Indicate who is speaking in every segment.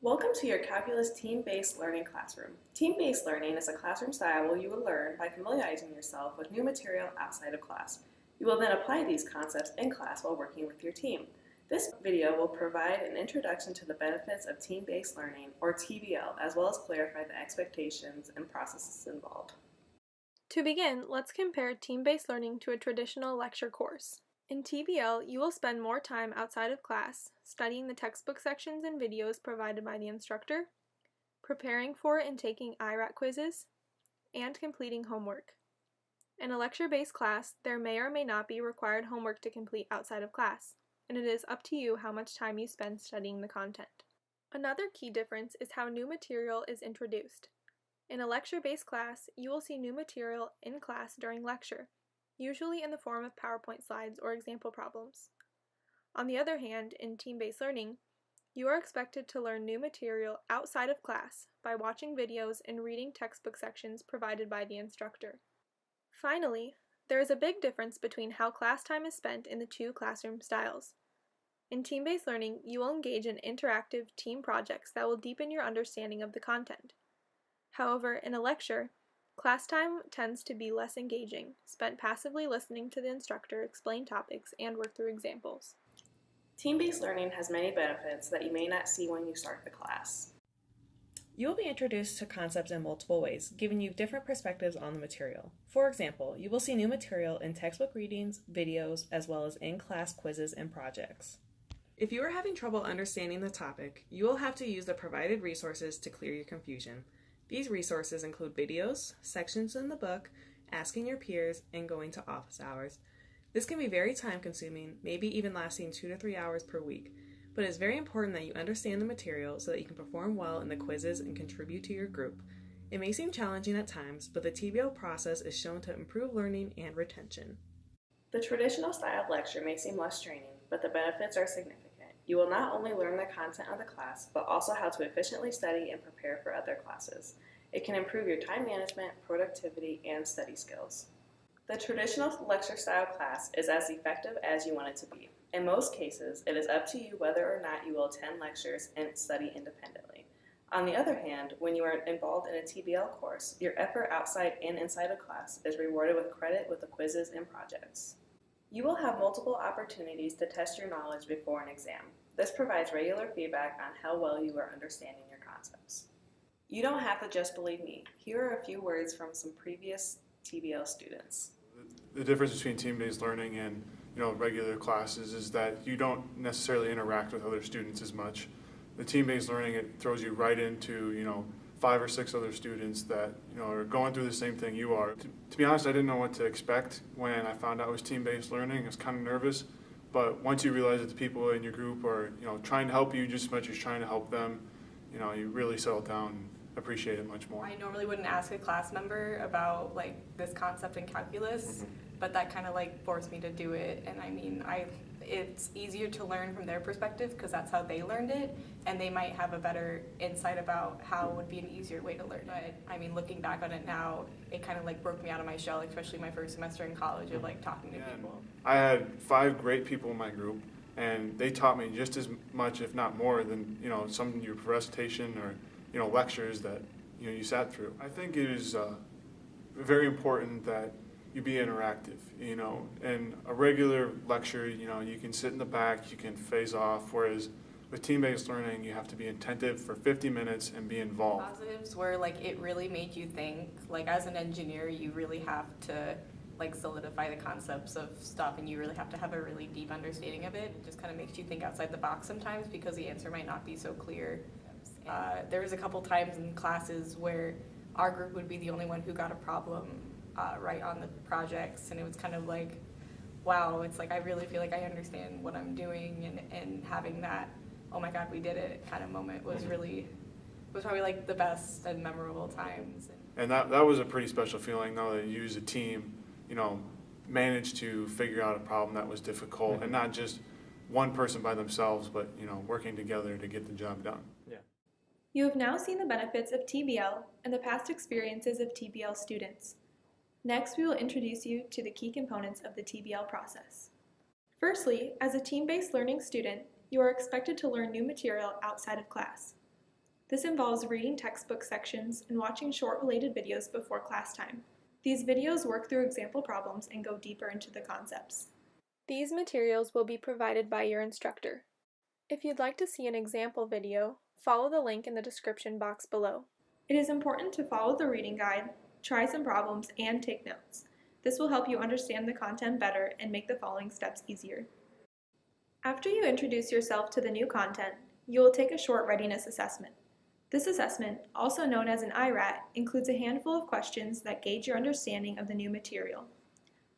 Speaker 1: Welcome to your Calculus Team-Based Learning Classroom. Team-based learning is a classroom style where you will learn by familiarizing yourself with new material outside of class. You will then apply these concepts in class while working with your team. This video will provide an introduction to the benefits of team-based learning, or TBL, as well as clarify the expectations and processes involved.
Speaker 2: To begin, let's compare team-based learning to a traditional lecture course. In TBL, you will spend more time outside of class, studying the textbook sections and videos provided by the instructor, preparing for and taking IRAT quizzes, and completing homework. In a lecture-based class, there may or may not be required homework to complete outside of class, and it is up to you how much time you spend studying the content. Another key difference is how new material is introduced. In a lecture-based class, you will see new material in class during lecture, usually in the form of PowerPoint slides or example problems. On the other hand, in team-based learning, you are expected to learn new material outside of class by watching videos and reading textbook sections provided by the instructor. Finally, there is a big difference between how class time is spent in the two classroom styles. In team-based learning, you will engage in interactive team projects that will deepen your understanding of the content. However, in a lecture, class time tends to be less engaging, spent passively listening to the instructor explain topics and work through examples.
Speaker 1: Team-based learning has many benefits that you may not see when you start the class.
Speaker 3: You will be introduced to concepts in multiple ways, giving you different perspectives on the material. For example, you will see new material in textbook readings, videos, as well as in-class quizzes and projects. If you are having trouble understanding the topic, you will have to use the provided resources to clear your confusion. These resources include videos, sections in the book, asking your peers, and going to office hours. This can be very time-consuming, maybe even lasting 2 to 3 hours per week, but it is very important that you understand the material so that you can perform well in the quizzes and contribute to your group. It may seem challenging at times, but the TBL process is shown to improve learning and retention.
Speaker 1: The traditional style of lecture may seem less draining, but the benefits are significant. You will not only learn the content of the class, but also how to efficiently study and prepare for other classes. It can improve your time management, productivity, and study skills. The traditional lecture style class is as effective as you want it to be. In most cases, it is up to you whether or not you will attend lectures and study independently. On the other hand, when you are involved in a TBL course, your effort outside and inside of class is rewarded with credit with the quizzes and projects. You will have multiple opportunities to test your knowledge before an exam. This provides regular feedback on how well you are understanding your concepts. You don't have to just believe me. Here are a few words from some previous TBL students.
Speaker 4: The difference between team-based learning and regular classes is that you don't necessarily interact with other students as much. The team-based learning, it throws you right into 5 or 6 other students that are going through the same thing you are. To be honest, I didn't know what to expect when I found out it was team-based learning. I was kind of nervous, but once you realize that the people in your group are trying to help you just as much as trying to help them, you really settle down and appreciate it much more.
Speaker 5: I normally wouldn't ask a class member about this concept in calculus, but that kind of forced me to do it. And I mean, it's easier to learn from their perspective because that's how they learned it, and they might have a better insight about how it would be an easier way to learn it. I mean, looking back on it now, it kind of broke me out of my shell, especially my first semester in college of talking to people.
Speaker 4: I had 5 great people in my group, and they taught me just as much, if not more, than some of your recitation or lectures that you sat through. I think it is very important that you be interactive. In a regular lecture, you can sit in the back, you can phase off, whereas with team-based learning, you have to be attentive for 50 minutes and be involved.
Speaker 5: Positives were it really made you think. As an engineer, you really have to solidify the concepts of stuff, and you really have to have a really deep understanding of it. It just kind of makes you think outside the box sometimes because the answer might not be so clear. There was a couple times in classes where our group would be the only one who got a problem right on the projects, and it was kind of wow, it's I really feel I understand what I'm doing, and having that, oh my god, we did it kind of moment was probably the best and memorable times.
Speaker 4: And that was a pretty special feeling, though, that you as a team, managed to figure out a problem that was difficult, and not just one person by themselves, but working together to get the job done.
Speaker 3: Yeah.
Speaker 2: You have now seen the benefits of TBL and the past experiences of TBL students. Next, we will introduce you to the key components of the TBL process. Firstly, as a team-based learning student, you are expected to learn new material outside of class. This involves reading textbook sections and watching short related videos before class time. These videos work through example problems and go deeper into the concepts. These materials will be provided by your instructor. If you'd like to see an example video, follow the link in the description box below. It is important to follow the reading guide, try some problems, and take notes. This will help you understand the content better and make the following steps easier. After you introduce yourself to the new content, you will take a short readiness assessment. This assessment, also known as an IRAT, includes a handful of questions that gauge your understanding of the new material.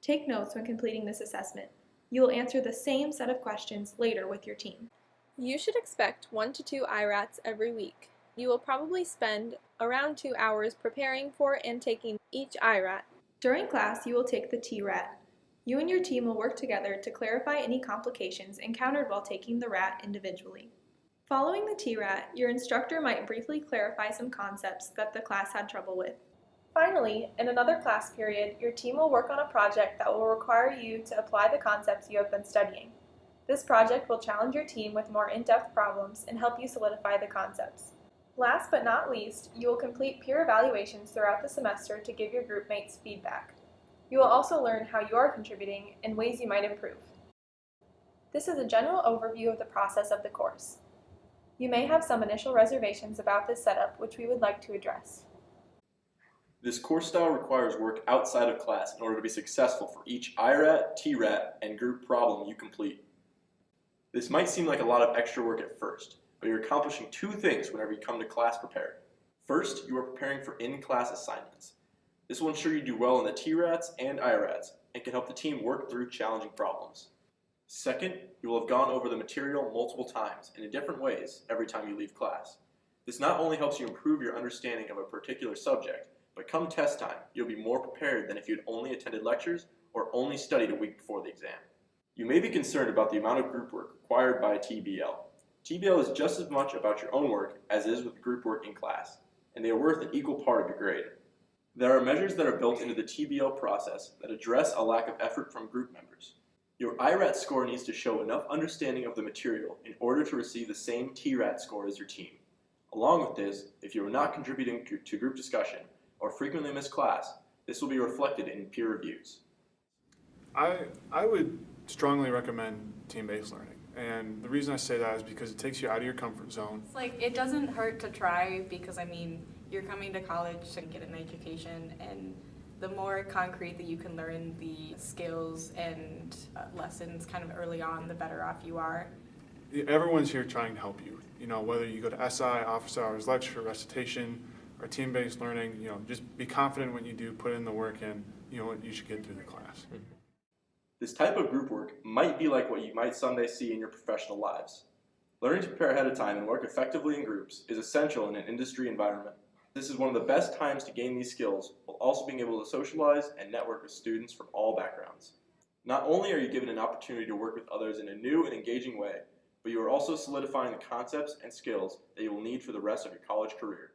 Speaker 2: Take notes when completing this assessment. You will answer the same set of questions later with your team. You should expect 1 to 2 IRATs every week. You will probably spend around 2 hours preparing for and taking each IRAT. During class, you will take the TRAT. You and your team will work together to clarify any complications encountered while taking the RAT individually. Following the TRAT, your instructor might briefly clarify some concepts that the class had trouble with. Finally, in another class period, your team will work on a project that will require you to apply the concepts you have been studying. This project will challenge your team with more in-depth problems and help you solidify the concepts. Last but not least, you will complete peer evaluations throughout the semester to give your group mates feedback. You will also learn how you are contributing and ways you might improve. This is a general overview of the process of the course. You may have some initial reservations about this setup, which we would like to address.
Speaker 6: This course style requires work outside of class in order to be successful for each IRAT, TRAT, and group problem you complete. This might seem like a lot of extra work at first, but you're accomplishing 2 things whenever you come to class prepared. First, you are preparing for in-class assignments. This will ensure you do well in the TRATs and IRATs and can help the team work through challenging problems. Second, you will have gone over the material multiple times and in different ways every time you leave class. This not only helps you improve your understanding of a particular subject, but come test time, you'll be more prepared than if you had only attended lectures or only studied a week before the exam. You may be concerned about the amount of group work required by TBL. TBL is just as much about your own work as it is with group work in class, and they are worth an equal part of your grade. There are measures that are built into the TBL process that address a lack of effort from group members. Your IRAT score needs to show enough understanding of the material in order to receive the same TRAT score as your team. Along with this, if you are not contributing to group discussion or frequently miss class, this will be reflected in peer reviews.
Speaker 4: I would strongly recommend team-based learning. And the reason I say that is because it takes you out of your comfort zone.
Speaker 5: It's like, it doesn't hurt to try because, I mean, you're coming to college to get an education, and the more concrete that you can learn the skills and lessons kind of early on, the better off you are.
Speaker 4: Everyone's here trying to help you. You know, whether you go to SI, office hours, lecture, recitation, or team-based learning, you know, just be confident when you do, put in the work, and you know what, you should get through the class.
Speaker 6: This type of group work might be like what you might someday see in your professional lives. Learning to prepare ahead of time and work effectively in groups is essential in an industry environment. This is one of the best times to gain these skills while also being able to socialize and network with students from all backgrounds. Not only are you given an opportunity to work with others in a new and engaging way, but you are also solidifying the concepts and skills that you will need for the rest of your college career.